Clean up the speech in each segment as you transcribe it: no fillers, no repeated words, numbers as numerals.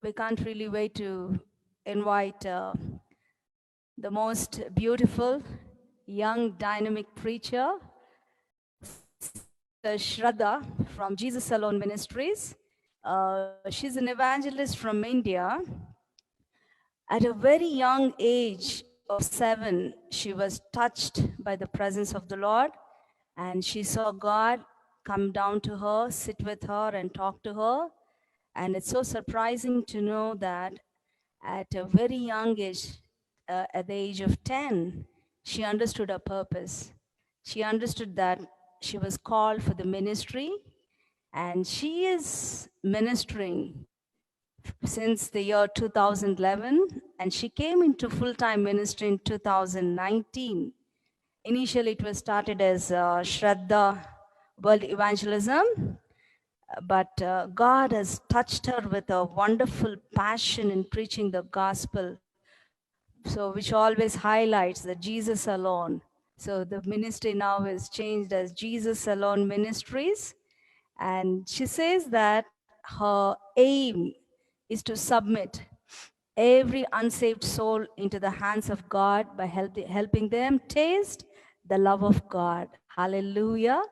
We can't really wait to invite the most beautiful, young, dynamic preacher, Sister Shraddha from Jesus Alone Ministries. She's an evangelist from India. At a very young age of 7, she was touched by the presence of the Lord, and she saw God come down to her, sit with her, and talk to her. And it's so surprising to know that at a very young age, at the age of 10, she understood her purpose. She understood that she was called for the ministry, and she is ministering since the year 2011, and she came into full-time ministry in 2019. Initially, it was started as Shraddha World Evangelism, but God has touched her with a wonderful passion in preaching the gospel, so which always highlights that Jesus alone. So the ministry now is changed as Jesus Alone Ministries, and she says that her aim is to submit every unsaved soul into the hands of God by helping them taste the love of God. Hallelujah.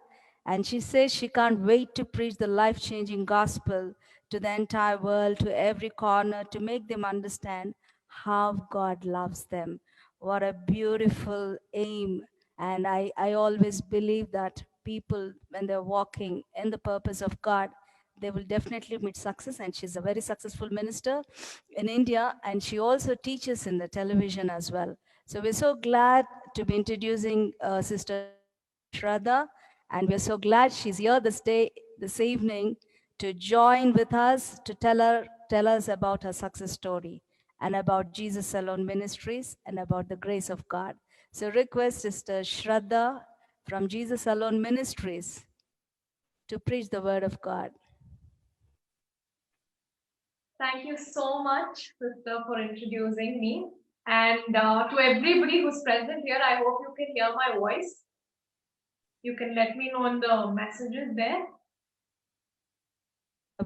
And she says she can't wait to preach the life changing gospel to the entire world, to every corner, to make them understand how God loves them. What a beautiful aim. And I always believe that people, when they're walking in the purpose of God, they will definitely meet success. And she's a very successful minister in India, and she also teaches in the television as well. So we're so glad to be introducing Sister Shraddha, and we're so glad she's here this evening to join with us to tell us about her success story and about Jesus Alone Ministries and about the grace of God. So request Sister Shraddha from Jesus Alone Ministries to preach the word of God. Thank you so much, sister, for introducing me. And to everybody who's present here, I hope you can hear my voice. You can let me know in the messages there.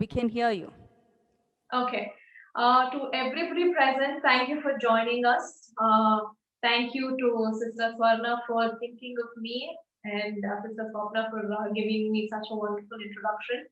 We can hear you. Okay. To everybody present, thank you for joining us. Thank you to Sister Swarna for thinking of me and Sister Swapna for giving me such a wonderful introduction.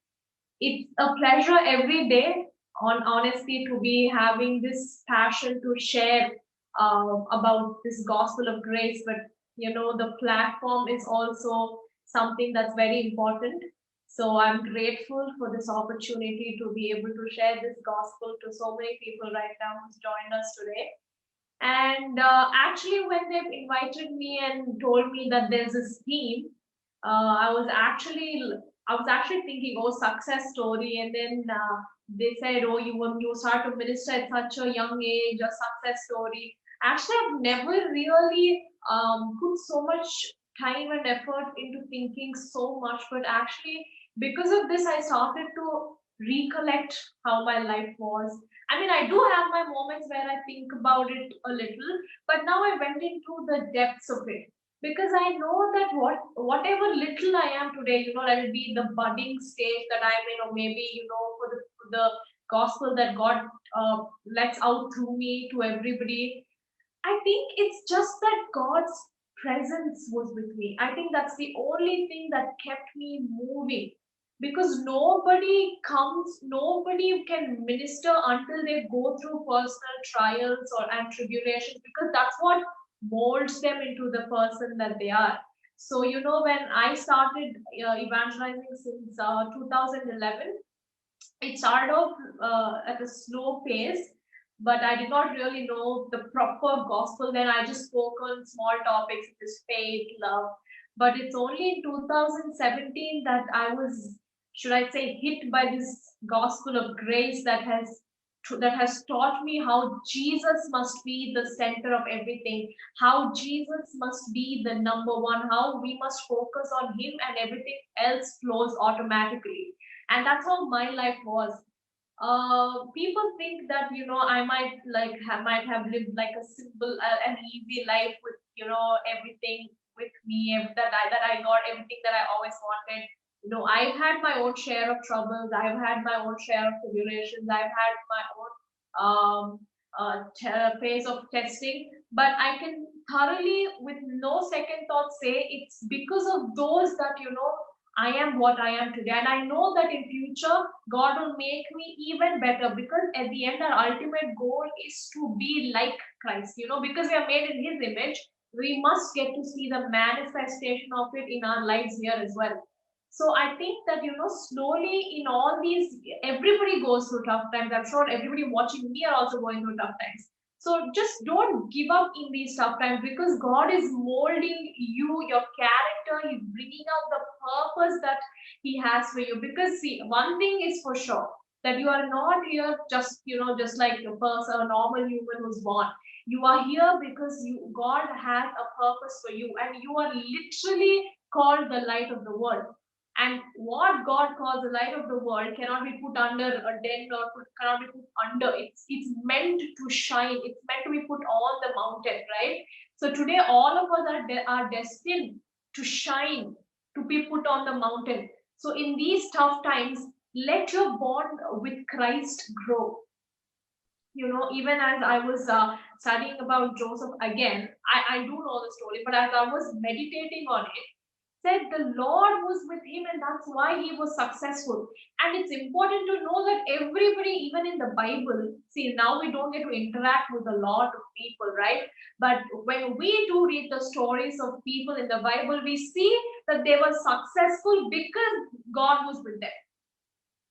It's a pleasure every day, on honestly, to be having this passion to share about this gospel of grace. But the platform is also something that's very important. So I'm grateful for this opportunity to be able to share this gospel to so many people right now who's joined us today. And actually, when they've invited me and told me that there's this theme, I was actually thinking, oh, success story, and then they said, oh, you start to minister at such a young age, a success story. Actually, I've never really put so much time and effort into thinking so much, but actually, because of this, I started to recollect how my life was. I mean, I do have my moments where I think about it a little, but now I went into the depths of it because I know that whatever little I am today, let it be the budding stage that I'm in, or maybe for the gospel that God lets out through me to everybody. I think it's just that God's presence was with me. I think that's the only thing that kept me moving because nobody can minister until they go through personal trials and tribulations because that's what molds them into the person that they are. So, when I started evangelizing since 2011, it started off at a slow pace, but I did not really know the proper gospel. Then I just spoke on small topics such as faith, love. But it's only in 2017 that I was, should I say, hit by this gospel of grace that has taught me how Jesus must be the center of everything, how Jesus must be the number one, how we must focus on Him and everything else flows automatically. And that's how my life was. People think that I might have lived like a simple, an easy life with everything with me, that I got everything that I always wanted. You know, I've had my own share of troubles. I've had my own share of tribulations. I've had my own phase of testing. But I can thoroughly, with no second thought, say it's because of those that, you know, I am what I am today. And I know that in future, God will make me even better, because at the end, our ultimate goal is to be like Christ, you know, because we are made in His image. We must get to see the manifestation of it in our lives here as well. So I think that, you know, slowly in all these, everybody goes through tough times. I'm sure everybody watching me are also going through tough times. So just don't give up in these tough times, because God is molding you, your character. He's bringing out the purpose that He has for you. Because see, one thing is for sure, that you are not here just, you know, just like a person, a normal human who's born. You are here because God has a purpose for you, and you are literally called the light of the world. And what God calls the light of the world cannot be put under a den, or cannot be put under. It's meant to shine. It's meant to be put on the mountain, right? So today, all of us are destined to shine, to be put on the mountain. So in these tough times, let your bond with Christ grow. You know, even as I was studying about Joseph again, I do know the story, but as I was meditating on it, said the Lord was with him, and that's why he was successful. And it's important to know that everybody, even in the Bible, see, now we don't get to interact with a lot of people, right? But when we do read the stories of people in the Bible, we see that they were successful because God was with them.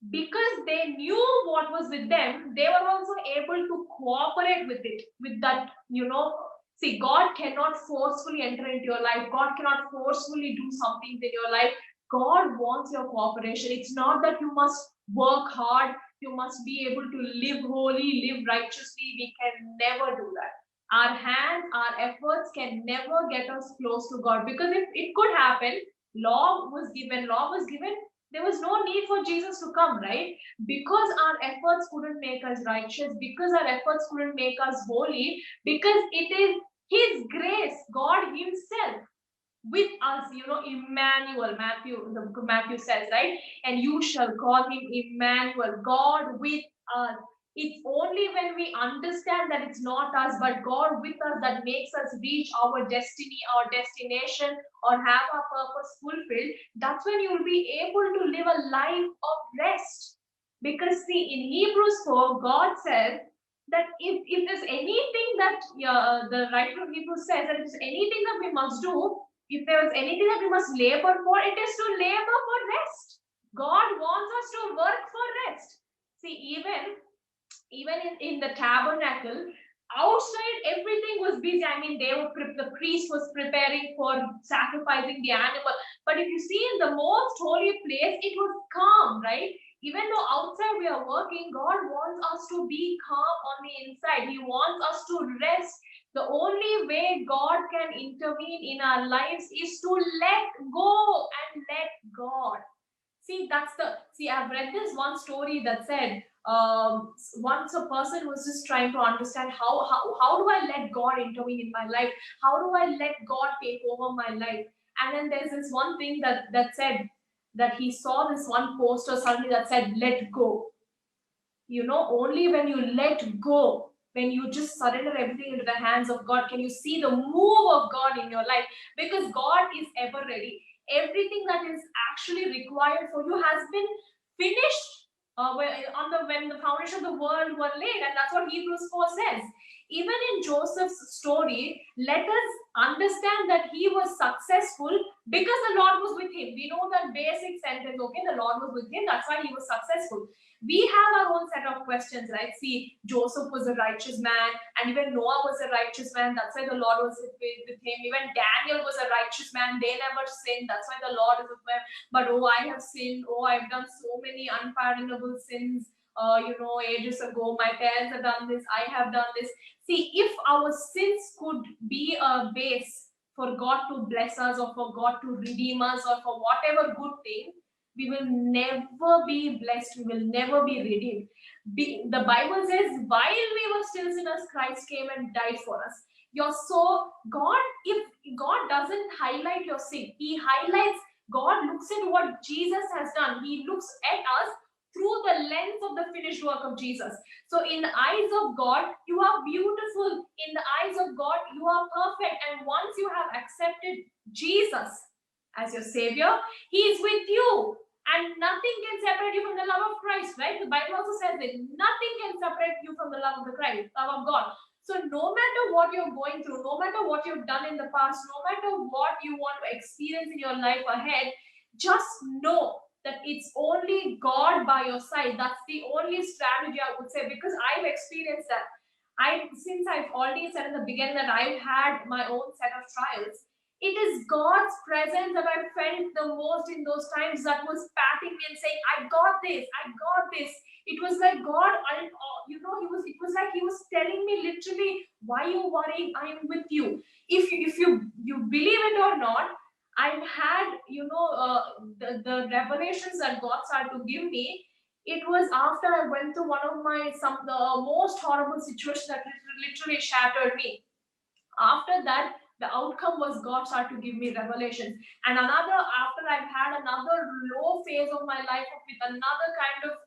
Because they knew what was with them, they were also able to cooperate with it, with that, you know. See, God cannot forcefully enter into your life. God cannot forcefully do something in your life. God wants your cooperation. It's not that you must work hard, you must be able to live holy, live righteously. We can never do that. Our hands, our efforts can never get us close to God, because if it could happen, law was given, there was no need for Jesus to come, right? Because our efforts couldn't make us righteous, because our efforts couldn't make us holy, because it is His grace, God Himself with us, you know, Emmanuel, Matthew says, right? And you shall call him Emmanuel, God with us. It's only when we understand that it's not us but God with us that makes us reach our destiny, our destination, or have our purpose fulfilled. That's when you will be able to live a life of rest. Because see, in Hebrews 4, God says that if there's anything that the writer of Hebrews says that if there's anything that we must do, if there is anything that we must labor for, it is to labor for rest. God wants us to work for rest. See, even in the tabernacle, outside everything was busy. I mean, the priest was preparing for sacrificing the animal. But if you see in the most holy place, it was calm, right? Even though outside we are working, God wants us to be calm on the inside. He wants us to rest. The only way God can intervene in our lives is to let go and let God. See, I've read this one story that said once a person was just trying to understand how do I let God intervene in my life? How do I let God take over my life? And then there's this one thing that said that he saw this one poster suddenly that said, let go. You know, only when you let go, when you just surrender everything into the hands of God, can you see the move of God in your life, because God is ever ready. Everything that is actually required for you has been finished when the foundation of the world were laid, and that's what Hebrews 4 says. Even in Joseph's story, let us understand that he was successful because the Lord was with him. We know that basic sentence, okay, the Lord was with him, that's why he was successful. We have our own set of questions, right? See, Joseph was a righteous man, and even Noah was a righteous man. That's why the Lord was with him. Even Daniel was a righteous man. They never sinned. That's why the Lord is with them. But oh, I have sinned. Oh, I've done so many unpardonable sins. Ages ago, my parents have done this. I have done this. See, if our sins could be a base for God to bless us, or for God to redeem us, or for whatever good thing, we will never be blessed. We will never be redeemed. The Bible says, while we were still sinners, Christ came and died for us. If God doesn't highlight your sin, He highlights God looks at what Jesus has done. He looks at us through the lens of the finished work of Jesus. So in the eyes of God, you are beautiful. In the eyes of God, you are perfect. And once you have accepted Jesus as your Savior, He is with you. And nothing can separate you from the love of Christ, right? The Bible also says that nothing can separate you from the love of the Christ, love of God. So no matter what you're going through, no matter what you've done in the past, no matter what you want to experience in your life ahead, just know that it's only God by your side. That's the only strategy I would say, because I've experienced that. Since I've already said in the beginning that I've had my own set of trials, it is God's presence that I felt the most in those times, that was patting me and saying, I got this, I got this. It was like God, it was like He was telling me literally, why are you worrying? I am with you. If you believe it or not, I've had, the revelations that God started to give me. It was after I went through one of the most horrible situations that literally shattered me. After that, the outcome was God started to give me revelations. And after I've had another low phase of my life with another kind of,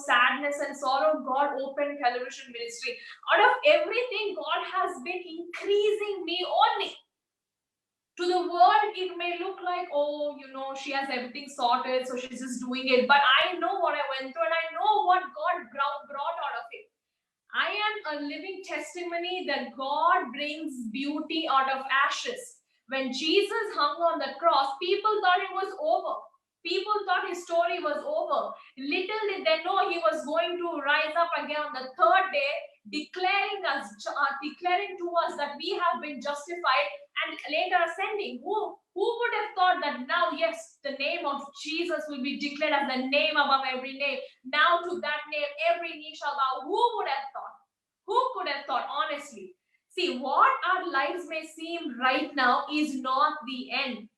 sadness and sorrow, God opened television ministry. Out of everything, God has been increasing me only. To the world, it may look like, oh, she has everything sorted, so she's just doing it. But I know what I went through, and I know what God brought out of it. I am a living testimony that God brings beauty out of ashes. When Jesus hung on the cross, people thought it was over. People thought his story was over. Little did they know he was going to rise up again on the third day, declaring to us that we have been justified, and later ascending. Who would have thought that now, yes, the name of Jesus will be declared as the name above every name. Now to that name, every knee shall bow. Who would have thought? Who could have thought, honestly? See, what our lives may seem right now is not the end.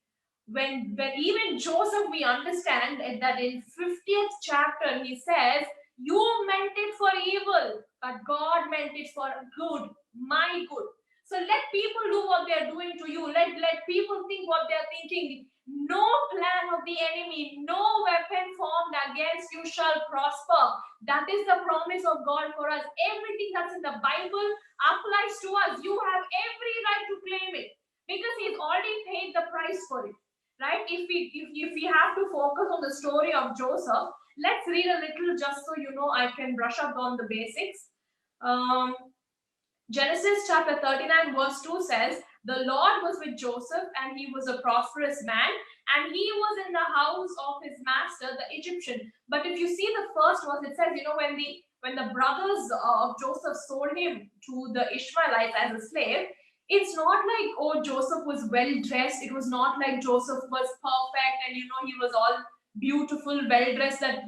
When even Joseph, we understand that in 50th chapter, he says, you meant it for evil, but God meant it for good, my good. So let people do what they're doing to you. Let people think what they're thinking. No plan of the enemy, no weapon formed against you shall prosper. That is the promise of God for us. Everything that's in the Bible applies to us. You have every right to claim it, because He's already paid the price for it. Right? If we have to focus on the story of Joseph, let's read a little just so I can brush up on the basics. Genesis chapter 39 verse 2 says, the Lord was with Joseph, and he was a prosperous man, and he was in the house of his master, the Egyptian. But if you see the first verse, it says, when the brothers of Joseph sold him to the Ishmaelites as a slave, it's not like, oh, Joseph was well dressed. It was not like Joseph was perfect and he was all beautiful, well dressed, that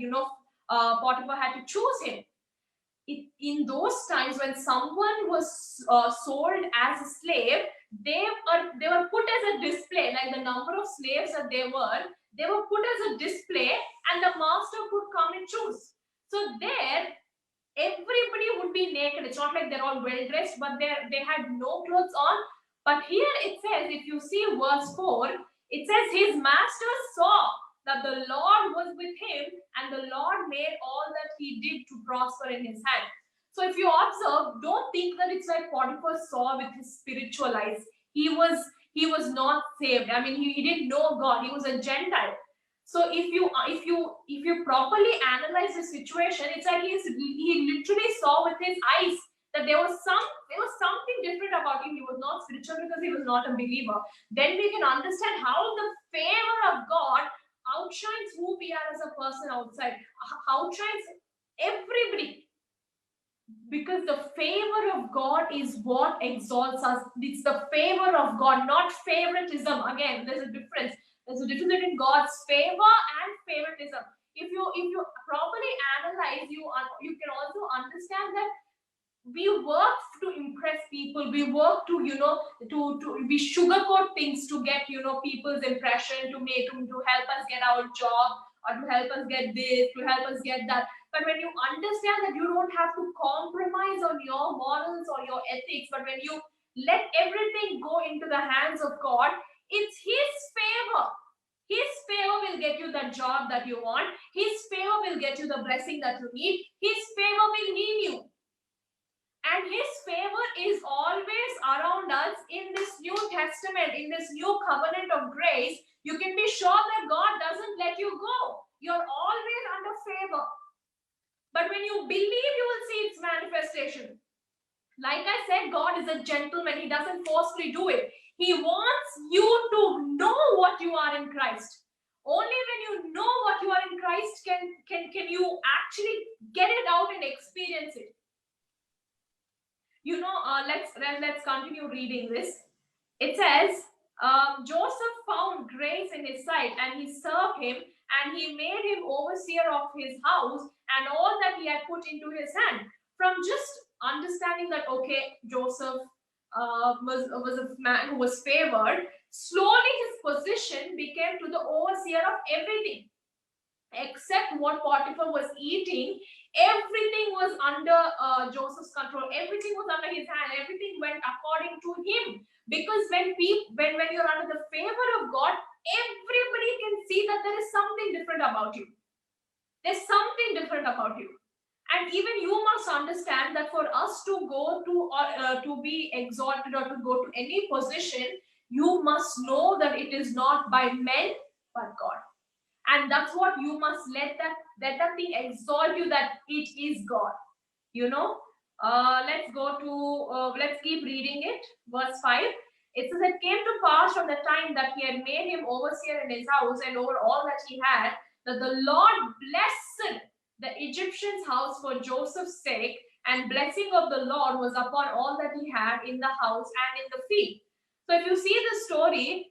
Potiphar had to choose him. In those times, when someone was sold as a slave, they were put as a display, like the number of slaves that they were put as a display, and the master could come and choose. So there, everybody would be naked. It's not like they're all well dressed, but they had no clothes on. But here it says, if you see verse 4, it says his master saw that the Lord was with him, and the Lord made all that he did to prosper in his hand. So if you observe, don't think that it's like Potiphar saw with his spiritual eyes. He was not saved. I mean, he didn't know God. He was a Gentile. So if you properly analyze the situation, it's like he literally saw with his eyes that there was something different about him. He was not spiritual because he was not a believer. Then we can understand how the favor of God outshines who we are as a person outside, outshines everybody. Because the favor of God is what exalts us. It's the favor of God, not favoritism. Again, there's a difference. There's a difference between God's favor and favoritism. If you properly analyze, you can also understand that we work to impress people. We work to we sugarcoat things to get people's impression, to help us get our job, or to help us get this, to help us get that. But when you understand that you don't have to compromise on your morals or your ethics, but when you let everything go into the hands of God, it's His favor. His favor will get you the job that you want. His favor will get you the blessing that you need. His favor will heal you. And His favor is always around us in this New Testament, in this new covenant of grace. You can be sure that God doesn't let you go. You're always under favor. But when you believe, you will see its manifestation. Like I said, God is a gentleman. He doesn't forcefully do it. He wants you to know what you are in Christ. Only when you know what you are in Christ can you actually get it out and experience it. You know, let's continue reading this. It says, Joseph found grace in his sight, and he served him, and he made him overseer of his house and all that he had put into his hand. From just understanding that, okay, Joseph was a man who was favored, slowly his position became to the overseer of everything. Except what Potiphar was eating, everything was under Joseph's control. Everything was under his hand. Everything went according to him. Because when you're under the favor of God, everybody can see that there is something different about you. There's something different about you. And even you must understand that for us to go to or to be exalted or to go to any position, you must know that it is not by men but God. And that's what you must let that thing exalt you, that it is God. You know, let's keep reading it. Verse 5. It says, it came to pass from the time that he had made him overseer in his house and over all that he had, that the Lord blessed the Egyptian's house for Joseph's sake, and blessing of the Lord was upon all that he had in the house and in the field. So if you see the story,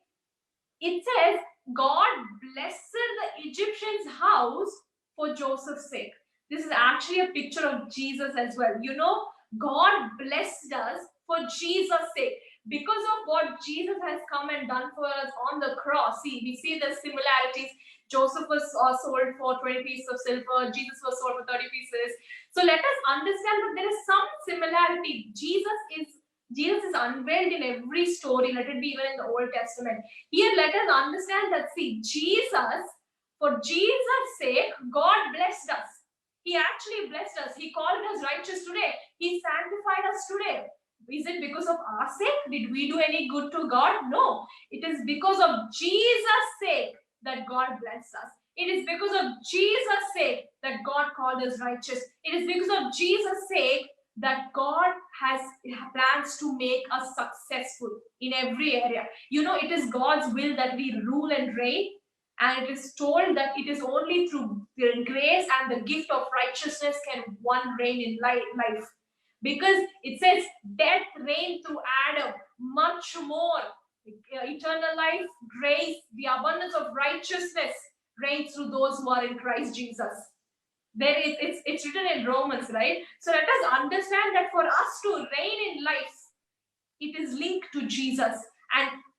it says God blessed the Egyptian's house for Joseph's sake. This is actually a picture of Jesus as well. You know, God blessed us for Jesus' sake. Because of what Jesus has come and done for us on the cross. See, we see the similarities. Joseph was sold for 20 pieces of silver. Jesus was sold for 30 pieces. So let us understand that there is some similarity. Jesus is unveiled in every story. Let it be even in the Old Testament. Here, let us understand that, see, Jesus, for Jesus' sake, God blessed us. He actually blessed us. He called us righteous today. He sanctified us today. Is it because of our sake? Did we do any good to God? No. It is because of Jesus' sake that God blessed us. It is because of Jesus' sake that God called us righteous. It is because of Jesus' sake that God has plans to make us successful in every area. You know, it is God's will that we rule and reign. And it is told that it is only through the grace and the gift of righteousness can one reign in life. Because it says death reigned through Adam, much more eternal life, grace, the abundance of righteousness reigns through those who are in Christ Jesus. It's written in Romans, right? So let us understand that for us to reign in life, it is linked to Jesus.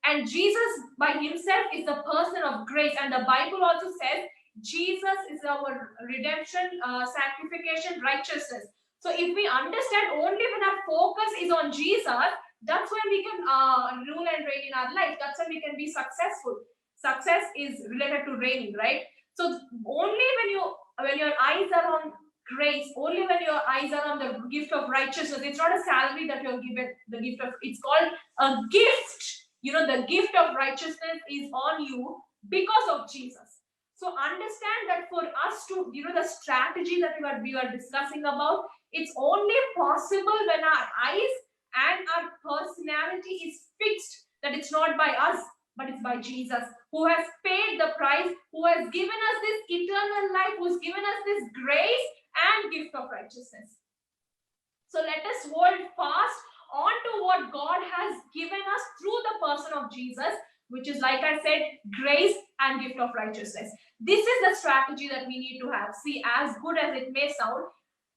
And Jesus by himself is the person of grace. And the Bible also says Jesus is our redemption, sanctification, righteousness. So if we understand only when our focus is on Jesus, that's when we can rule and reign in our life. That's when we can be successful. Success is related to reigning, right? So only when your eyes are on grace, only when your eyes are on the gift of righteousness, it's not a salary that you're given, it's called a gift. You know, the gift of righteousness is on you because of Jesus. So understand that for us to, you know, the strategy that we are discussing about, it's only possible when our eyes and our personality is fixed, that it's not by us, but it's by Jesus, who has paid the price, who has given us this eternal life, who's given us this grace and gift of righteousness. So let us hold fast on to what God has given us through the person of Jesus, which is, like I said, grace and gift of righteousness. This is the strategy that we need to have. See, as good as it may sound,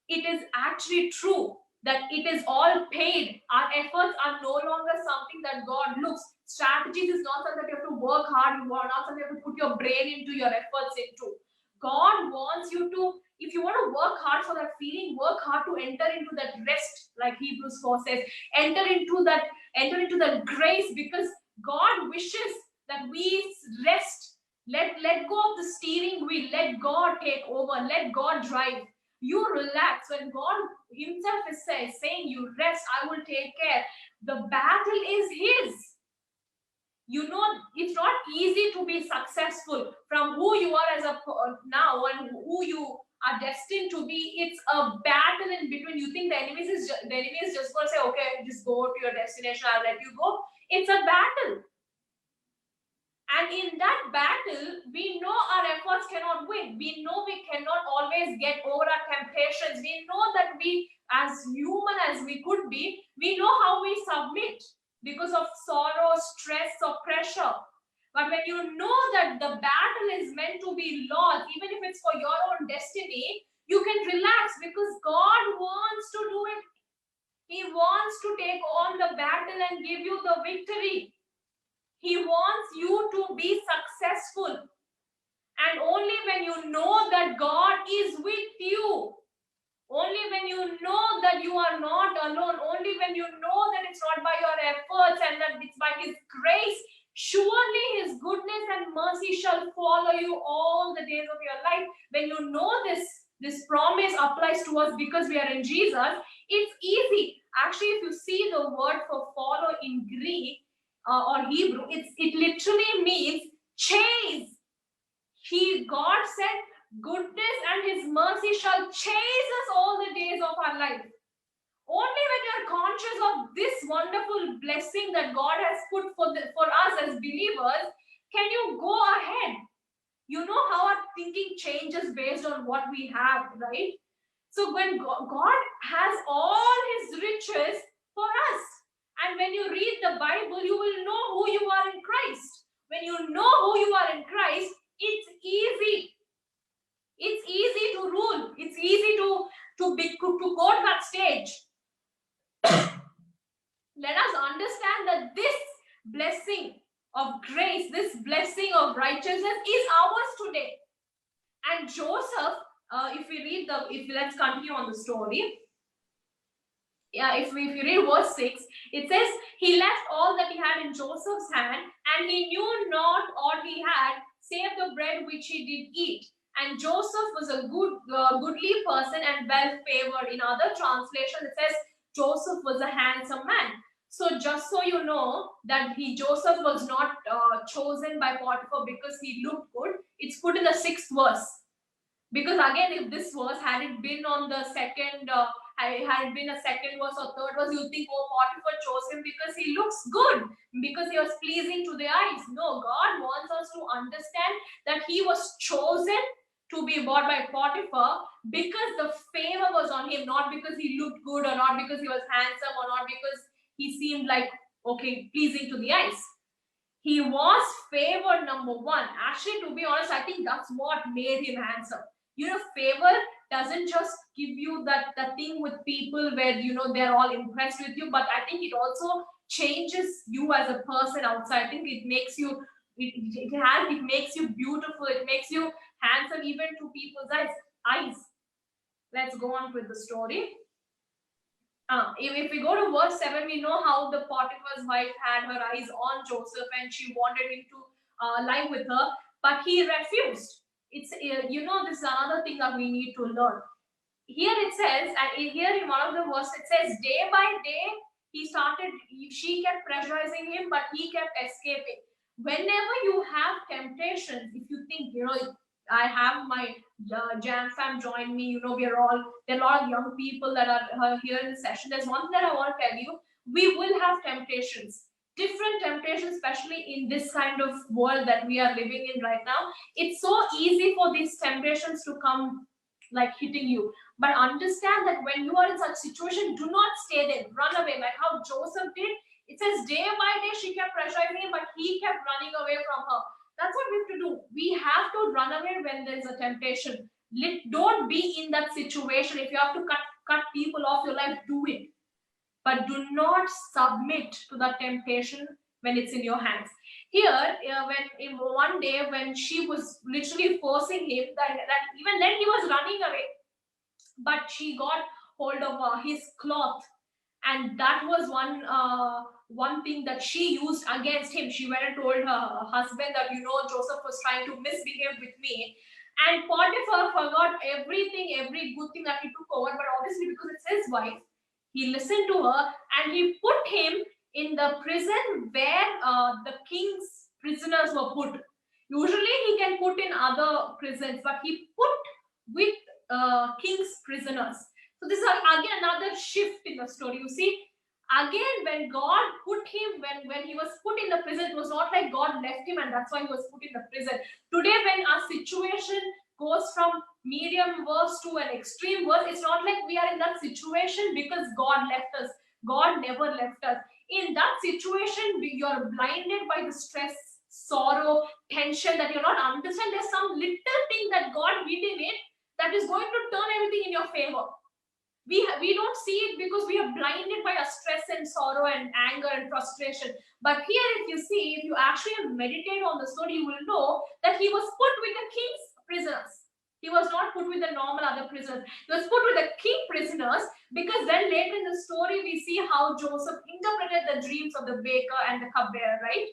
it is actually true that it is all paid. Our efforts are no longer something that God looks. Strategies is not something that you have to work hard, not something you have to put your brain into, your efforts into. God wants you to, if you want to work hard for that feeling, work hard to enter into that rest, like Hebrews 4 says. Enter into that grace, because God wishes that we rest. Let go of the steering wheel. Let God take over. Let God drive. You relax. When God himself is saying you rest, I will take care. The battle is his. You know, it's not easy to be successful from who you are as a now and who you are destined to be. It's a battle in between. You think the enemy is just going to say, okay, just go to your destination, I'll let you go. It's a battle. And in that battle, we know our efforts cannot win. We know we cannot always get over our temptations. We know that we, as human as we could be, we know how we submit because of sorrow, stress, or pressure. But when you know that the battle is meant to be lost, even if it's for your own destiny, you can relax because God wants to do it. He wants to take on the battle and give you the victory. He wants you to be successful. And only when you know that God is with you, only when you know that you are not alone, only when you know that it's not by your efforts and that it's by His grace, surely His goodness and mercy shall follow you all the days of your life. When you know this promise applies to us because we are in Jesus, it's easy. Actually, if you see the word for follow in Greek, or Hebrew, it literally means chase. God said, goodness and His mercy shall chase us all the days of our life. Only when you're conscious of this wonderful blessing that God has put for us as believers, can you go ahead. You know how our thinking changes based on what we have, right? So when God has all His riches for us, and when you read the Bible, you will know who you are in Christ. When you know who you are in Christ, it's easy. It's easy to rule. It's easy to go to that stage. Let us understand that this blessing of grace, this blessing of righteousness is ours today. And Joseph, let's continue on the story. Yeah, if you read verse 6, it says, he left all that he had in Joseph's hand, and he knew not aught he had, save the bread which he did eat. And Joseph was a goodly person and well favored. In other translations, it says Joseph was a handsome man. So just so you know that Joseph was not chosen by Potiphar because he looked good, it's put in the 6th verse. Because again, if this verse had it been on the second, had it been a second verse or third verse, you think, oh, Potiphar chose him because he looks good, because he was pleasing to the eyes. No, God wants us to understand that he was chosen to be bought by Potiphar because the favor was on him, not because he looked good or not because he was handsome or not because he seemed like, okay, pleasing to the eyes. He was favored, number one. Actually, to be honest, I think that's what made him handsome. You know, favor doesn't just give you that thing with people where, you know, they're all impressed with you, but I think it also changes you as a person outside. I think it makes you, it makes you beautiful. It makes you handsome even to people's eyes. Let's go on with the story. If we go to verse 7, we know how the Potiphar's wife had her eyes on Joseph and she wanted him to lie with her, but he refused. It's you know, this is another thing that we need to learn. Here it says, and here in one of the verses, it says, day by day she kept pressurizing him, but he kept escaping. Whenever you have temptations, if you think, you know, I have my Jam fam join me, you know, there are a lot of young people that are here in the session. There's one thing that I want to tell you: we will have temptations, different temptations, especially in this kind of world that we are living in right now. It's so easy for these temptations to come like hitting you. But understand that when you are in such situation, do not stay there. Run away, like how Joseph did. It says day by day she kept pressurizing him, but he kept running away from her. That's what we have to do. We have to run away when there's a temptation. Don't be in that situation. If you have to cut people off your life, do it. But do not submit to the temptation when it's in your hands. Here, one day when she was literally forcing him, that even then he was running away, but she got hold of his cloth And that was one thing that she used against him. She went and told her husband that, Joseph was trying to misbehave with me. And Potiphar forgot everything, every good thing that he took over, but obviously because it's his wife, he listened to her and he put him in the prison where the king's prisoners were put. Usually he can put in other prisons, but he put with king's prisoners. So this is again another shift in the story. You see, again when God put him, when he was put in the prison, it was not like God left him and that's why he was put in the prison. Today when our situation goes from medium worse to an extreme worse, it's not like we are in that situation because God left us. God never left us. In that situation, you're blinded by the stress, sorrow, tension that you're not understand. There's some little thing that God did in it that is going to turn everything in your favor. We don't see it because we are blinded by our stress and sorrow and anger and frustration. But here, if you see, if you actually meditate on the story, you will know that he was put with the king's prisoners. He was not put with the normal other prisoners. He was put with the king prisoners, because then later in the story we see how Joseph interpreted the dreams of the baker and the cupbearer, right?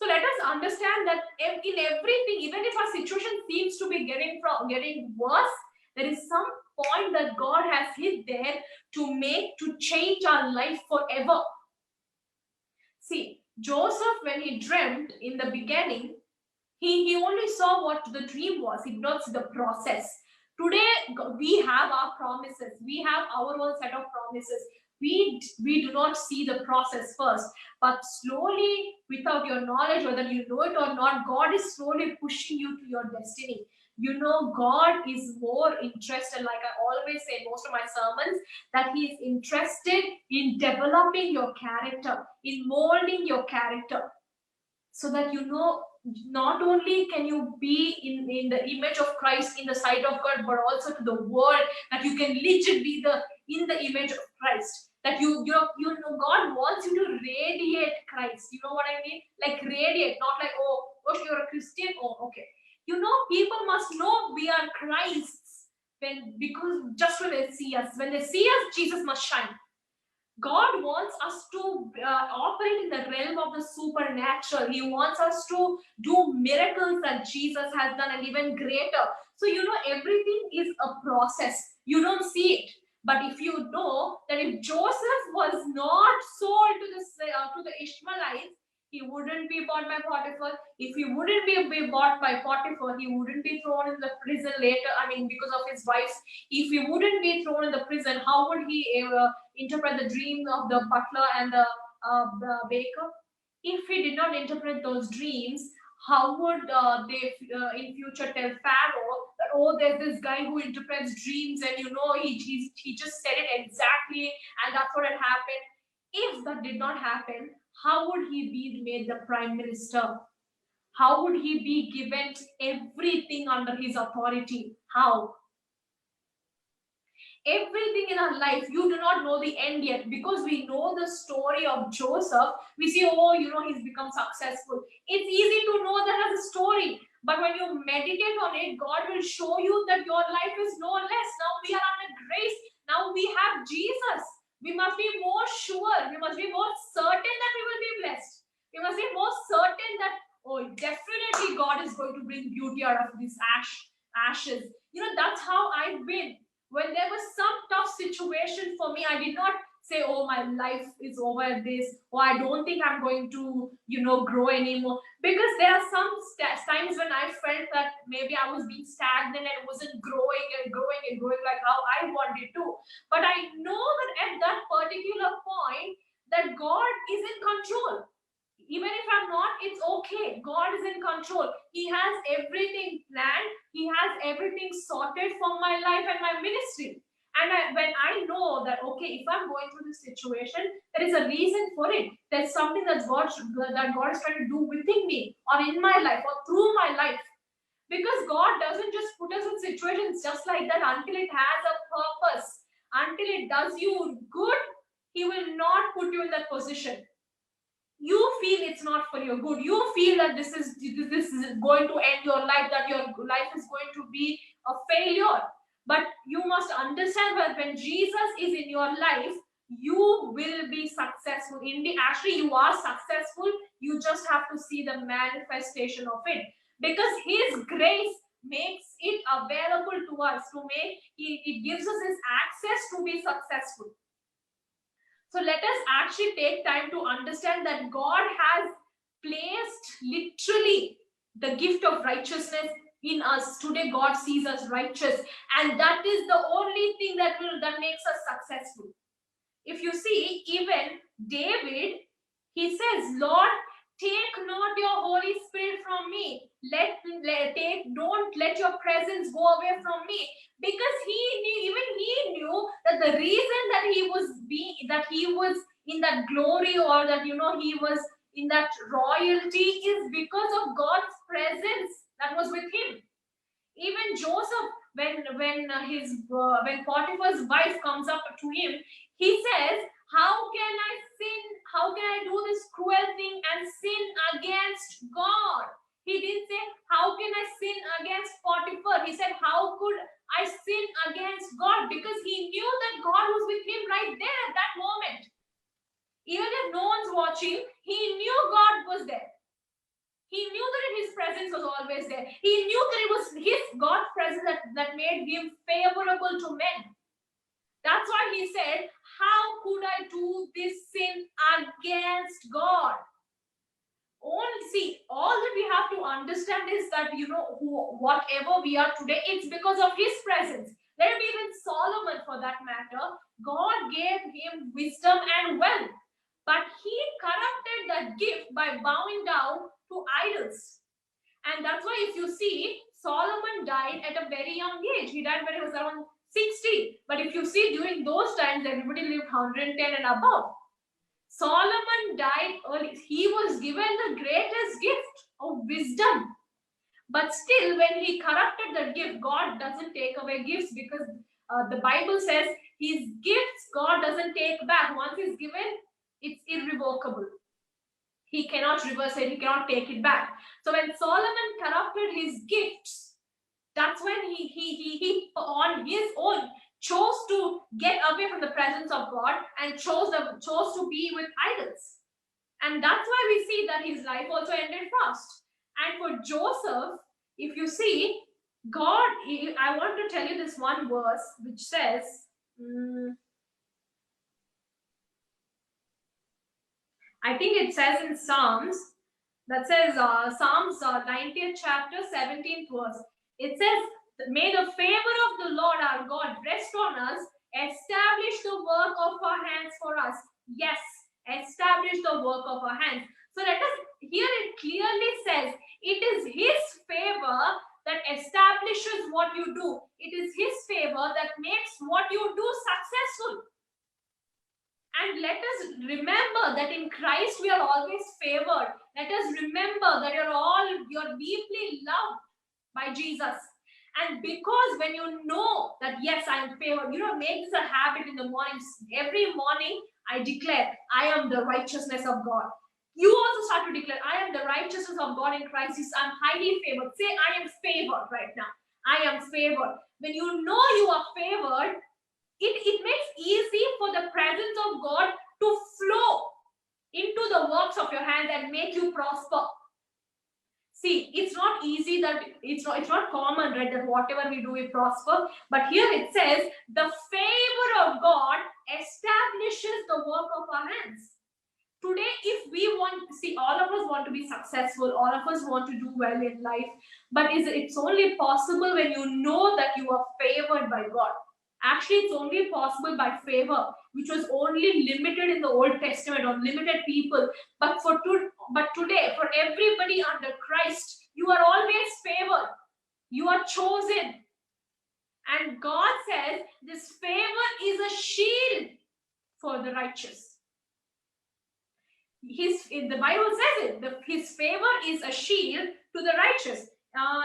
So let us understand that in everything, even if our situation seems to be getting worse, there is some point that God has hid there to change our life forever. See, Joseph, when he dreamt in the beginning, he only saw what the dream was. He did not see the process. Today, we have our promises. We have our own set of promises. We do not see the process first. But slowly, without your knowledge, whether you know it or not, God is slowly pushing you to your destiny. God is more interested, like I always say in most of my sermons, that He is interested in developing your character, in molding your character, so that not only can you be in the image of Christ in the sight of God, but also to the world, that you can legit be in the image of Christ. That God wants you to radiate Christ. You know what I mean? Like radiate, not like, oh, you're a Christian. Oh, okay. People must know we are Christ's because just when they see us, Jesus must shine. God wants us to operate in the realm of the supernatural. He wants us to do miracles that Jesus has done and even greater. So, everything is a process. You don't see it. But if you know that if Joseph was not sold to the Ishmaelites, he wouldn't be bought by Potiphar. If he wouldn't be bought by Potiphar, he wouldn't be thrown in the prison later. Because of his wives. If he wouldn't be thrown in the prison, how would he interpret the dreams of the butler and the baker? If he did not interpret those dreams, how would they in future tell Pharaoh that, oh, there's this guy who interprets dreams and he just said it exactly and that's what had happened? If that did not happen, how would he be made the prime minister? How would he be given everything under his authority? How? Everything in our life, you do not know the end yet, because we know the story of Joseph. We see, oh, he's become successful. It's easy to know that as a story, but when you meditate on it, God will show you that your life is no less. Now we are under grace. Now we have Jesus. We must be more sure. We must be more certain that we will be blessed. We must be more certain that, oh, definitely God is going to bring beauty out of these ashes. That's how I've been. When there was some tough situation for me, I did not say, oh, my life is over at this, or I don't think I'm going to, grow anymore. Because there are some times when I felt that maybe I was being stagnant and wasn't growing like how I wanted to. But I know that at that particular point, that God is in control. Even if I'm not, it's okay. God is in control. He has everything planned. He has everything sorted for my life and my ministry. And when I know that, okay, if I'm going through this situation, there is a reason for it. There's something that God is trying to do within me or in my life or through my life. Because God doesn't just put us in situations just like that until it has a purpose. Until it does you good, He will not put you in that position. You feel it's not for your good. You feel that this is going to end your life, that your life is going to be a failure. But you must understand that when Jesus is in your life, you will be successful. Actually, you are successful. You just have to see the manifestation of it, because His grace makes it available to us to make it gives us His access to be successful. So let us actually take time to understand that God has placed literally the gift of righteousness in us. Today God sees us righteous, and that is the only thing that makes us successful. If you see, even David, he says, Lord, take not your Holy Spirit from me. Don't let your presence go away from me. Because he knew that the reason that he was in that glory, or that he was in that royalty, is because of God's presence that was with him. Even Joseph, when Potiphar's wife comes up to him, he says, how can I sin? How can I do this cruel thing and sin against God? He didn't say, how can I sin against Potiphar? He said, how could I sin against God? Because he knew that God was with him right there at that moment. Even if no one's watching, he knew God was there. He knew that His presence was always there. He knew that it was His God's presence that made him favorable to men. That's why he said, how could I do this sin against God? All that we have to understand is that, whatever we are today, it's because of His presence. Let me even Solomon, for that matter, God gave him wisdom and wealth, but he corrupted that gift by bowing down to idols. And that's why, if you see, Solomon died at a very young age. He died when he was around 60. But if you see, during those times, everybody lived 110 and above. Solomon died early. He was given the greatest gift of wisdom. But still, when he corrupted the gift, God doesn't take away gifts, because the Bible says His gifts God doesn't take back. Once He's given, it's irrevocable. He cannot reverse it. He cannot take it back. So when Solomon corrupted his gifts, that's when he on his own chose to get away from the presence of God and chose to be with idols. And that's why we see that his life also ended fast. And for Joseph, if you see, God, I want to tell you this one verse which says, I think it says in Psalms, Psalms 90th chapter, 17th verse. It says, may the favor of the Lord our God rest on us, establish the work of our hands for us. Yes, establish the work of our hands. So here it clearly says, it is His favor that establishes what you do. It is His favor that makes what you do successful. And let us remember that in Christ we are always favored. Let us remember that you're deeply loved by Jesus. And because when you know that, yes, I am favored, make this a habit in the morning. Every morning I declare, I am the righteousness of God. You also start to declare, I am the righteousness of God in Christ Jesus. I'm highly favored. Say, I am favored right now. I am favored. When you know you are favored, it makes easy for the presence of God to flow into the works of your hands and make you prosper. See, it's not easy, that it's not common, right, that whatever we do we prosper. But here it says, the favor of God establishes the work of our hands. Today, if we want, all of us want to be successful, all of us want to do well in life, but it's only possible when you know that you are favored by God. Actually, it's only possible by favor, which was only limited in the Old Testament on limited people. But today, for everybody under Christ, you are always favored. You are chosen. And God says this favor is a shield for the righteous. The Bible says it. His favor is a shield to the righteous.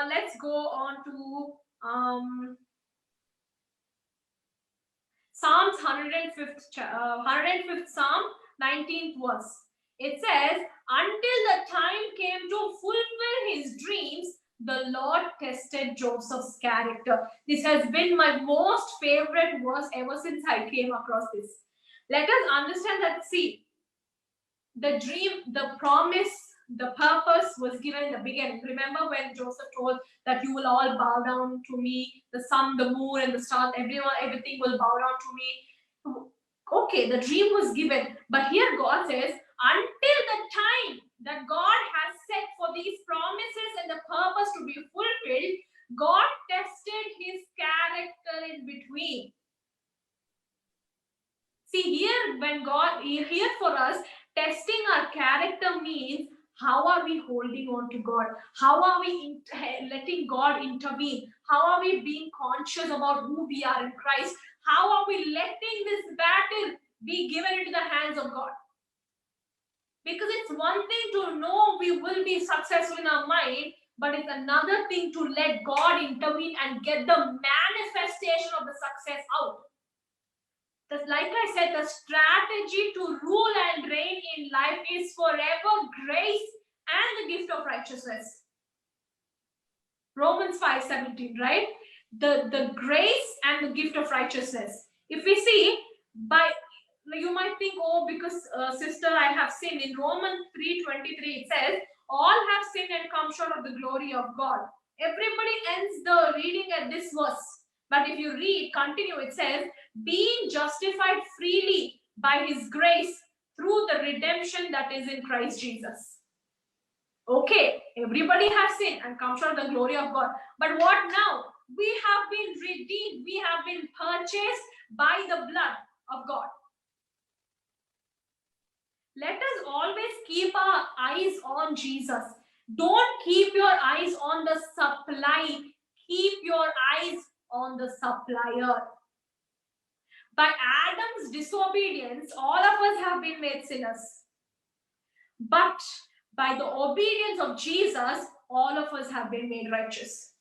Let's go on to Psalms 105th Psalm, 19th verse. It says, until the time came to fulfill his dreams, the Lord tested Joseph's character. This has been my most favorite verse ever since I came across this. Let us understand that, see, the dream, the promise, the purpose was given in the beginning. Remember when Joseph told that you will all bow down to me, the sun, the moon, and the stars, everything will bow down to me. Okay, the dream was given, but here God says, until the time that God has set for these promises and the purpose to be fulfilled, God tested his character in between. See, here when God, here for us, testing our character means how are we holding on to God? How are we letting God intervene? How are we being conscious about who we are in Christ? How are we letting this battle be given into the hands of God? Because it's one thing to know we will be successful in our mind, but it's another thing to let God intervene and get the manifestation of the success out. Like I said, the strategy to rule and reign in life is forever grace and the gift of righteousness. Romans 5:17, right? The grace and the gift of righteousness. If we see, by you might think, oh, because sister, I have sinned. In Romans 3:23, it says, all have sinned and come short of the glory of God. Everybody ends the reading at this verse. But if you read, continue, it says, being justified freely by his grace through the redemption that is in Christ Jesus. Okay, everybody has sinned and come short of the glory of God. But what now? We have been redeemed. We have been purchased by the blood of God. Let us always keep our eyes on Jesus. Don't keep your eyes on the supply. Keep your eyes on the supplier. By Adam's disobedience, all of us have been made sinners. But by the obedience of Jesus, all of us have been made righteous.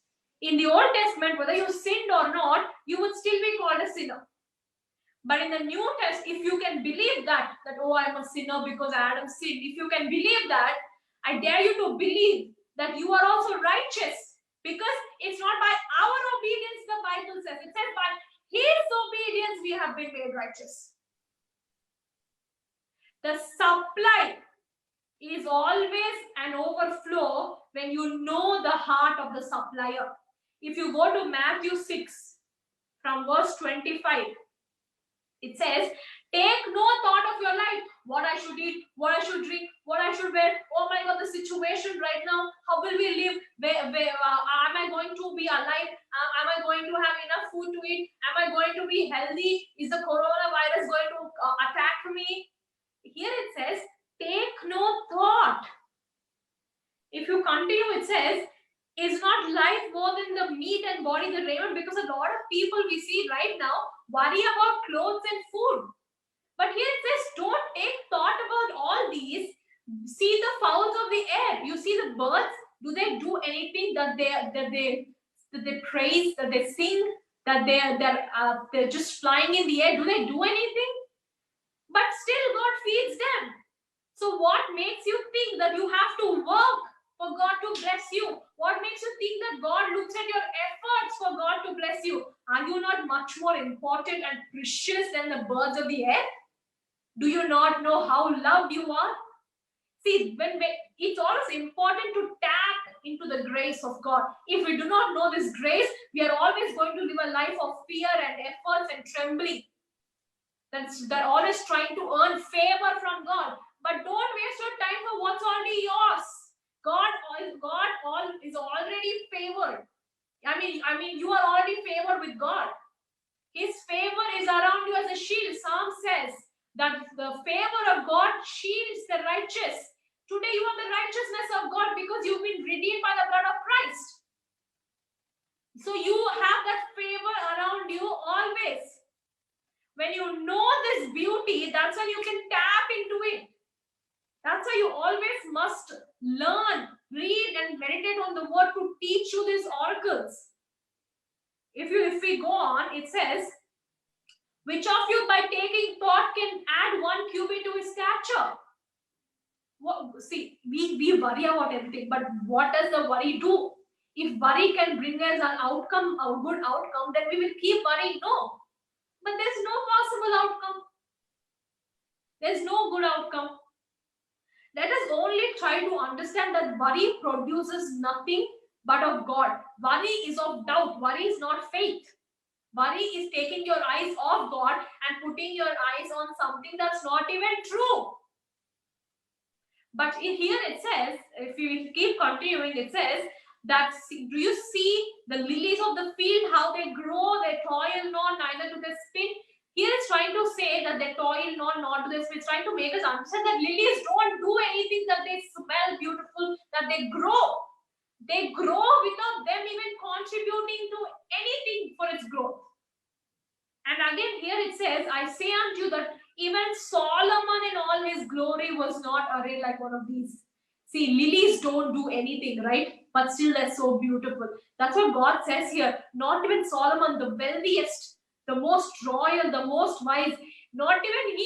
In the Old Testament, whether you sinned or not, you would still be called a sinner. But in the New Testament, if you can believe that oh, I'm a sinner because Adam sinned, if you can believe that, I dare you to believe that you are also righteous. Because it's not by our obedience, the Bible says. It says by his obedience we have been made righteous. The supply is always an overflow when you know the heart of the supplier. If you go to Matthew 6 from verse 25, it says, take no thought of your life, what I should eat, what I should drink, what I should wear. Oh my God, the situation right now, how will we live? Am I going to be alive? Am I going to have enough food to eat? Am I going to be healthy? Is the coronavirus going to attack me? Here it says, take no thought. If you continue, it says, is not life more than the meat and body, the raiment? Because a lot of people we see right now worry about clothes and food. But here it says, don't take thought about all these. See the fowls of the air. You see the birds. Do they do anything that they praise, that they sing, that they're just flying in the air? Do they do anything? But still God feeds them. So what makes you think that you have to work for God to bless you? What makes you think that God looks at your efforts for God to bless you? Are you not much more important and precious than the birds of the air? Do you not know how loved you are? See, it's always important to tap into the grace of God. If we do not know this grace, we are always going to live a life of fear and efforts and trembling. They're always trying to earn favor from God. But don't waste your time for what's already yours. God is already favored. I mean, you are already favored with God. His favor is around you as a shield. Psalm says that the favor of God shields the righteous. Today you have the righteousness of God because you've been redeemed by the blood of Christ. So you have that favor around you always. When you know this beauty, that's when you can tap into it. That's why you always must learn, read, and meditate on the word to teach you these oracles. If we go on, it says, which of you by taking thought can add 1 cubit to his stature? See, we worry about everything, but what does the worry do? If worry can bring us an outcome, a good outcome, then we will keep worrying. No. But there's no possible outcome. is no good outcome. Let us only try to understand that worry produces nothing but of God. Worry is of doubt. Worry is not faith. Worry is taking your eyes off God and putting your eyes on something that's not even true. But here it says, if you keep continuing, it says that, do you see the lilies of the field, how they grow, they toil not, neither do they spin. Here it's trying to say that they toil not, nor do they spin. It's trying to make us understand that lilies don't do anything, that they smell beautiful, that they grow. They grow without them even contributing to anything for its growth. And again here it says, I say unto you that even Solomon in all his glory was not arrayed like one of these. See, lilies don't do anything, right? But still they're so beautiful. That's what God says here. Not even Solomon, the wealthiest, the most royal, the most wise, not even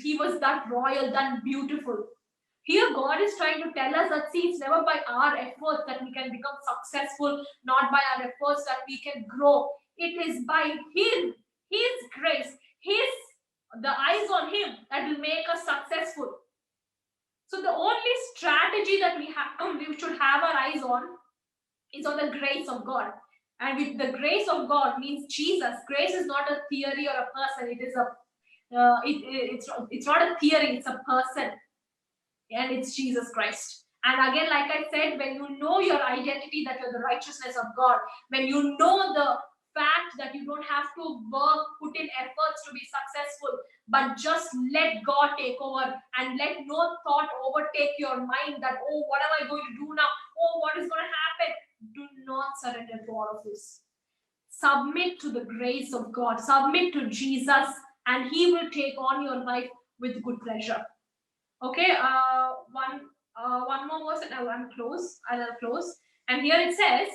he was that royal, that beautiful. Here God is trying to tell us that, see, it's never by our efforts that we can become successful, not by our efforts that we can grow. It is by His grace, the eyes on Him that will make us successful. So the only strategy that we should have our eyes on is on the grace of God. And with the grace of God means Jesus. Grace is not a theory or a person. It is it's not a theory, it's a person. And it's Jesus Christ. And again, like I said, when you know your identity, that you're the righteousness of God, when you know the fact that you don't have to work, put in efforts to be successful, but just let God take over and let no thought overtake your mind that, oh, what am I going to do now? Oh, what is going to happen? Do not surrender to all of this. Submit to the grace of God. Submit to Jesus, and He will take on your life with good pleasure. Okay, one more verse and I'll close. And here it says,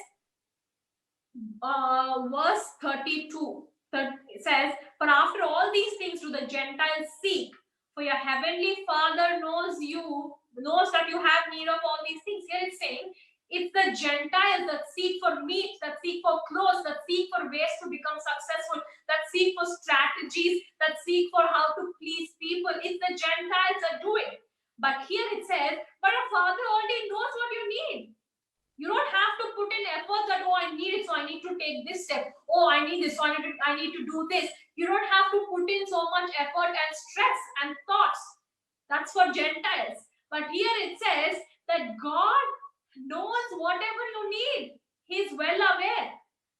verse 32. It says, "For after all these things do the Gentiles seek, for your heavenly Father knows that you have need of all these things." Here it's saying, it's the Gentiles that seek for meat, that seek for clothes, that seek for ways to become successful, that seek for strategies, that seek for how to please people. It's the Gentiles that do it. But here it says, but our Father already knows what you need. You don't have to put in effort that, oh, I need it, so I need to take this step. Oh, I need this, so I need to do this. You don't have to put in so much effort and stress and thoughts. That's for Gentiles. But here it says that God knows whatever you need. He's well aware.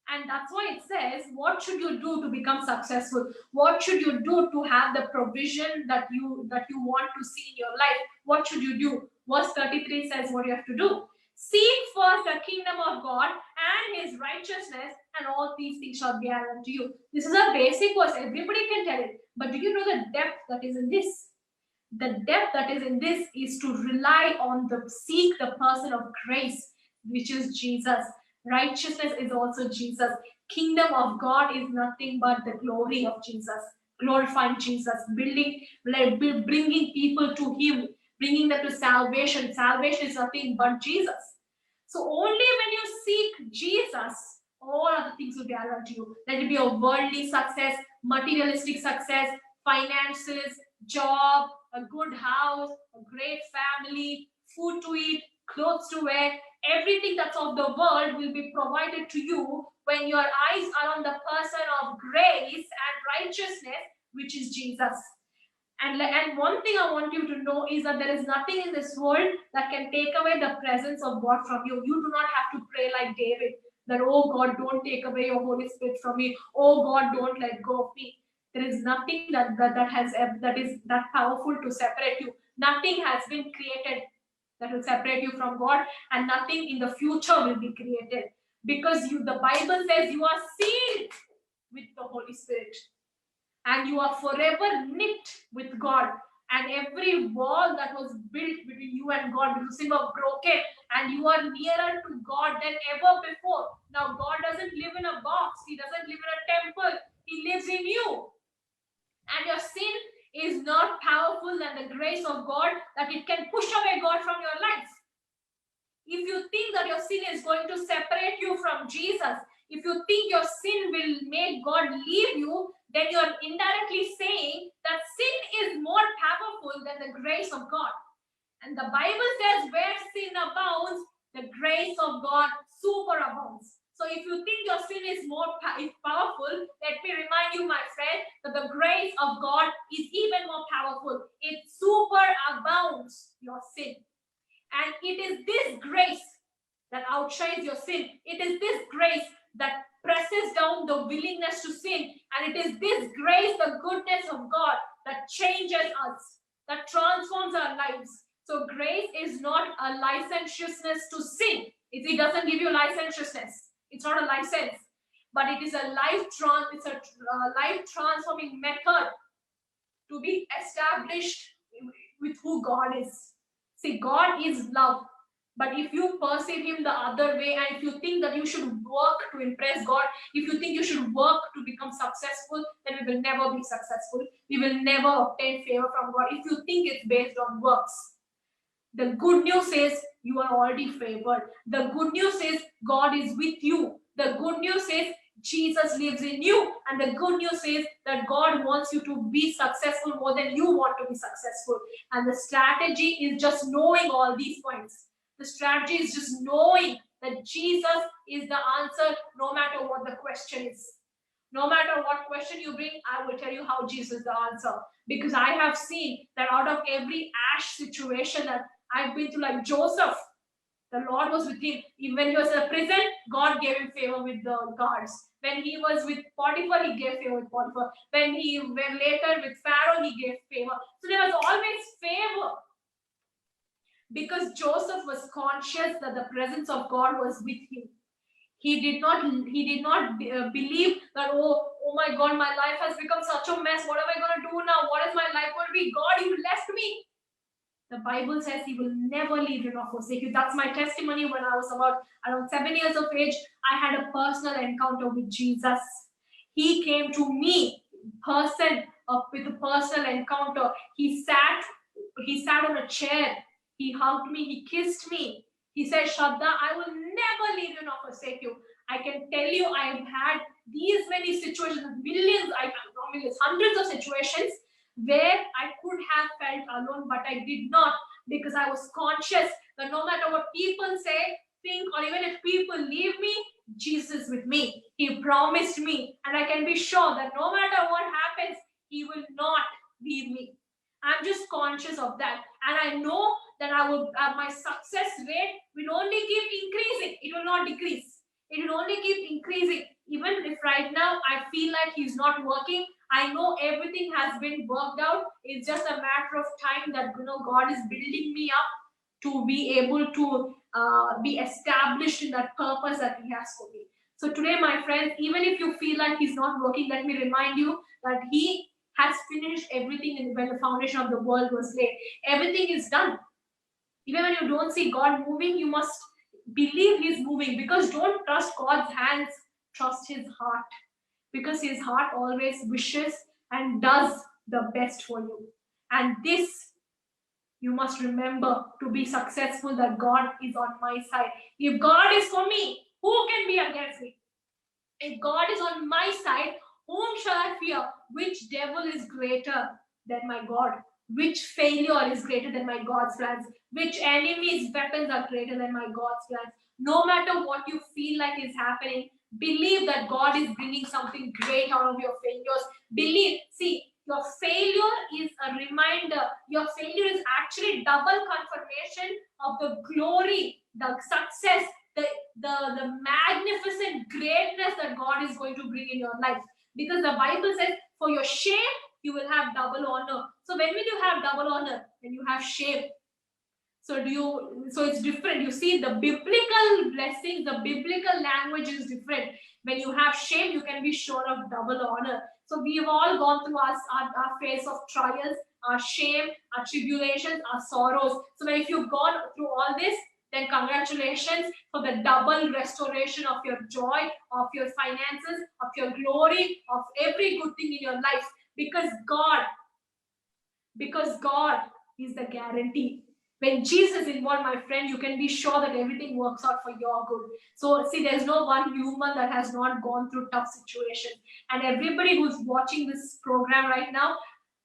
And that's why it says, what should you do to become successful? What should you do to have the provision that you want to see in your life? What should you do? Verse 33 says what you have to do. Seek first the kingdom of God and His righteousness, and all these things shall be added unto you. This is a basic verse. Everybody can tell it. But do you know the depth that is in this? The depth that is in this is to rely on seek the person of grace, which is Jesus. Righteousness is also Jesus. Kingdom of God is nothing but the glory of Jesus. Glorifying Jesus, bringing people to Him, bringing them to salvation. Salvation is nothing but Jesus. So only when you seek Jesus, all other things will be added unto you. Let it be a worldly success, materialistic success, finances, job, a good house, a great family, food to eat, clothes to wear. Everything that's of the world will be provided to you when your eyes are on the person of grace and righteousness, which is Jesus. And one thing I want you to know is that there is nothing in this world that can take away the presence of God from you. You do not have to pray like David, that, oh God, don't take away your Holy Spirit from me. Oh God, don't let go of me. There is nothing that is that powerful to separate you. Nothing has been created that will separate you from God, and nothing in the future will be created, because the Bible says you are sealed with the Holy Spirit, and you are forever knit with God. And every wall that was built between you and God, because sin was broken, and you are nearer to God than ever before. Now, God doesn't live in a box. He doesn't live in a temple. He lives in you. And your sin is not powerful than the grace of God, that it can push away God from your life. If you think that your sin is going to separate you from Jesus, if you think your sin will make God leave you, then you're indirectly saying that sin the grace of God. And the Bible says where sin abounds, the grace of God superabounds. So if you think your sin is powerful, let me remind you, my friend, that the grace of God is even more powerful. It superabounds your sin. And it is this grace that outshines your sin. It is this grace that presses down the willingness to sin. And it is this grace, the goodness of God, that changes us, that transforms our lives. So grace is not a licentiousness to sin. It doesn't give you licentiousness. It's not a license, but it is a life transforming method to be established with who God is. See, God is love. But if you perceive him the other way, and if you think that you should work to impress God, if you think you should work to become successful, then we will never be successful. We will never obtain favor from God if you think it's based on works. The good news is you are already favored. The good news is God is with you. The good news is Jesus lives in you. And the good news is that God wants you to be successful more than you want to be successful. And the strategy is just knowing all these points. The strategy is just knowing that Jesus is the answer no matter what the question is. No matter what question you bring, I will tell you how Jesus is the answer. Because I have seen that out of every ash situation that I've been to, like Joseph, the Lord was with him. Even when he was in a prison, God gave him favor with the guards. When he was with Potiphar, he gave favor with Potiphar. When he went later with Pharaoh, he gave favor. So there was always favor. Because Joseph was conscious that the presence of God was with him. He did not believe that, oh my God, my life has become such a mess. What am I going to do now? What is my life going to be? God, you left me. The Bible says he will never leave you nor forsake you. That's my testimony. When I was about around 7 years of age, I had a personal encounter with Jesus. He came to me, with a personal encounter. He sat on a chair. He hugged me. He kissed me. He said, Shraddha, I will never leave you nor forsake you. I can tell you, I have had these many situations, hundreds of situations where I could have felt alone, but I did not, because I was conscious that no matter what people say, think, or even if people leave me, Jesus is with me. He promised me, and I can be sure that no matter what happens, he will not leave me. I'm just conscious of that, and I know that my success rate will only keep increasing. It will not decrease. It will only keep increasing. Even if right now I feel like he's not working, I know everything has been worked out. It's just a matter of time that God is building me up to be able to be established in that purpose that he has for me. So today, my friends, even if you feel like he's not working, let me remind you that he has finished everything when the foundation of the world was laid. Everything is done. Even when you don't see God moving, you must believe he's moving, because don't trust God's hands, trust his heart, because his heart always wishes and does the best for you. And this you must remember to be successful, that God is on my side. If God is for me, who can be against me? If God is on my side, whom shall I fear? Which devil is greater than my God? Which failure is greater than my God's plans? Which enemy's weapons are greater than my God's plans? No matter what you feel like is happening, believe that God is bringing something great out of your failures. Believe. See, your failure is a reminder. Your failure is actually double confirmation of the glory, the success, the magnificent greatness that God is going to bring in your life. Because the Bible says, for your shame, you will have double honor. So when will you have double honor? When you have shame. So it's different. You see, the biblical blessings, the biblical language is different. When you have shame, you can be sure of double honor. So we have all gone through our phase of trials, our shame, our tribulations, our sorrows. So if you've gone through all this, then congratulations for the double restoration of your joy, of your finances, of your glory, of every good thing in your life. Because God is the guarantee. When Jesus is involved, my friend, you can be sure that everything works out for your good. So see, there's no one human that has not gone through tough situations. And everybody who's watching this program right now,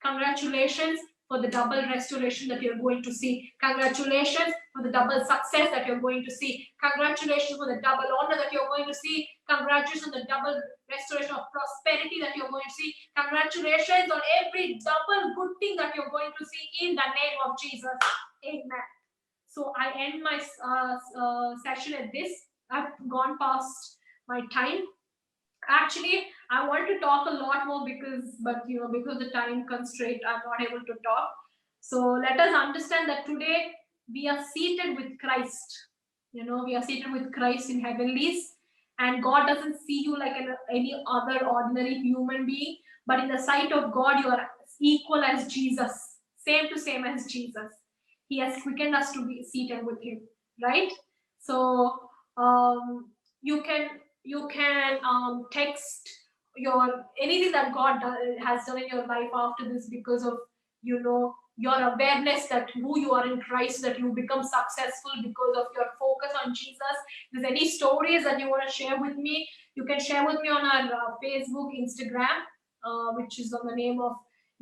congratulations for the double restoration that you're going to see. Congratulations for the double success that you're going to see. Congratulations for the double honor that you're going to see. Congratulations on the double restoration of prosperity that you're going to see. Congratulations on every double good thing that you're going to see in the name of Jesus. Amen. So I end my session at this. I've gone past my time. Actually, I want to talk a lot more because of the time constraint, I'm not able to talk. So let us understand that today we are seated with Christ. We are seated with Christ in heavenlies, and God doesn't see you like any other ordinary human being, but in the sight of God, you are equal as Jesus, same to same as Jesus. He has quickened us to be seated with Him, right? So you can text your anything that God has done in your life after this, because of your awareness that who you are in Christ, that you become successful because of your focus on Jesus. If there's any stories that you want to share with me, you can share with me on our Facebook, Instagram, which is on the name of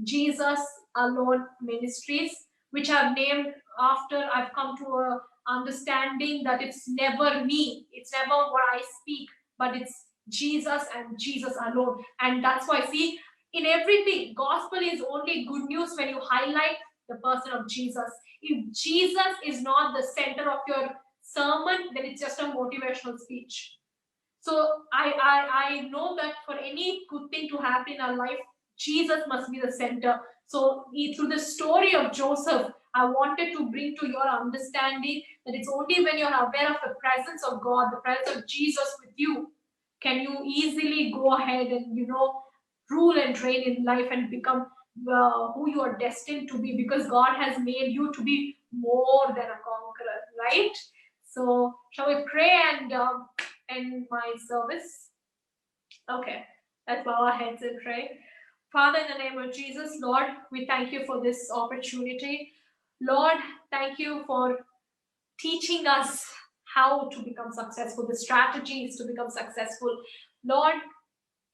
Jesus Alone Ministries, which I've named after I've come to a understanding that it's never me, it's never what I speak, but it's Jesus and Jesus alone. And that's why, see, in everything, gospel is only good news when you highlight the person of Jesus. If Jesus is not the center of your sermon, then it's just a motivational speech. So I know that for any good thing to happen in our life, Jesus must be the center. So through the story of Joseph, I wanted to bring to your understanding that it's only when you're aware of the presence of God, the presence of Jesus with you, can you easily go ahead and rule and reign in life and become who you are destined to be, because God has made you to be more than a conqueror, right? So shall we pray and end my service? Okay, let's bow our heads and pray. Father, in the name of Jesus, Lord, we thank you for this opportunity. Lord, thank you for teaching us how to become successful, the strategies to become successful. Lord,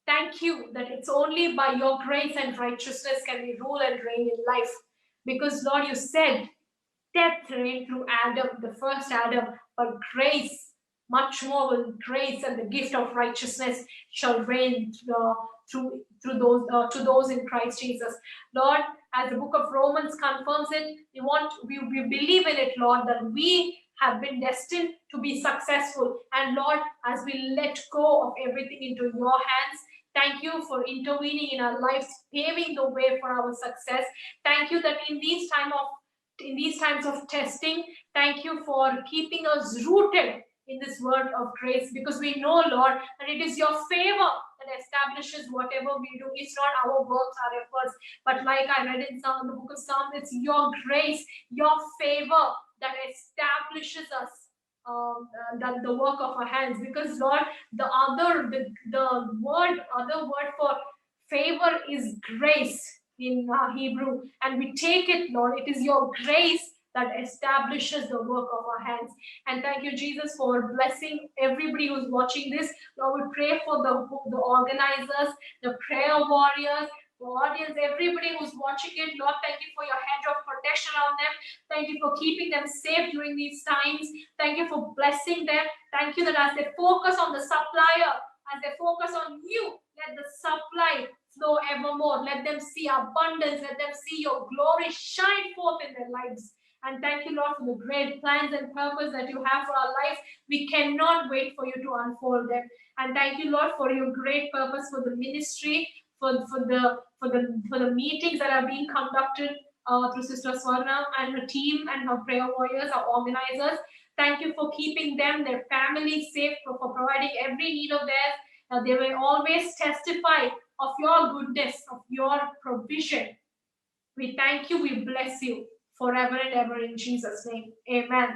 thank you that it's only by your grace and righteousness can we rule and reign in life. Because, Lord, you said death reigned through Adam, the first Adam, but grace, much more will grace and the gift of righteousness shall reign through those to those in Christ Jesus. Lord, as the book of Romans confirms it, we believe in it, Lord, that we have been destined to be successful. And Lord, as we let go of everything into your hands, thank you for intervening in our lives, paving the way for our success. Thank you that in these times of testing, thank you for keeping us rooted in this word of grace, because we know, Lord, that it is your favor that establishes whatever we do. It's not our works, our efforts, but like I read in the book of Psalms, it's your grace, your favor that establishes us, that the work of our hands. Because, Lord, the other word for favor is grace in Hebrew, and we take it, Lord. It is your grace that establishes the work of our hands. And thank you, Jesus, for blessing everybody who's watching this. Lord, we pray for the organizers, the prayer warriors, the audience, everybody who's watching it. Lord, thank you for your hedge of protection on them. Thank you for keeping them safe during these times. Thank you for blessing them. Thank you that as they focus on the supplier, as they focus on you, let the supply flow evermore. Let them see abundance. Let them see your glory shine forth in their lives. And thank you, Lord, for the great plans and purpose that you have for our lives. We cannot wait for you to unfold them. And thank you, Lord, for your great purpose for the ministry, for the meetings that are being conducted through Sister Swarna and her team and her prayer warriors, our organizers. Thank you for keeping them, their families safe, for providing every need of theirs. They will always testify of your goodness, of your provision. We thank you, we bless you forever and ever in Jesus' name. Amen.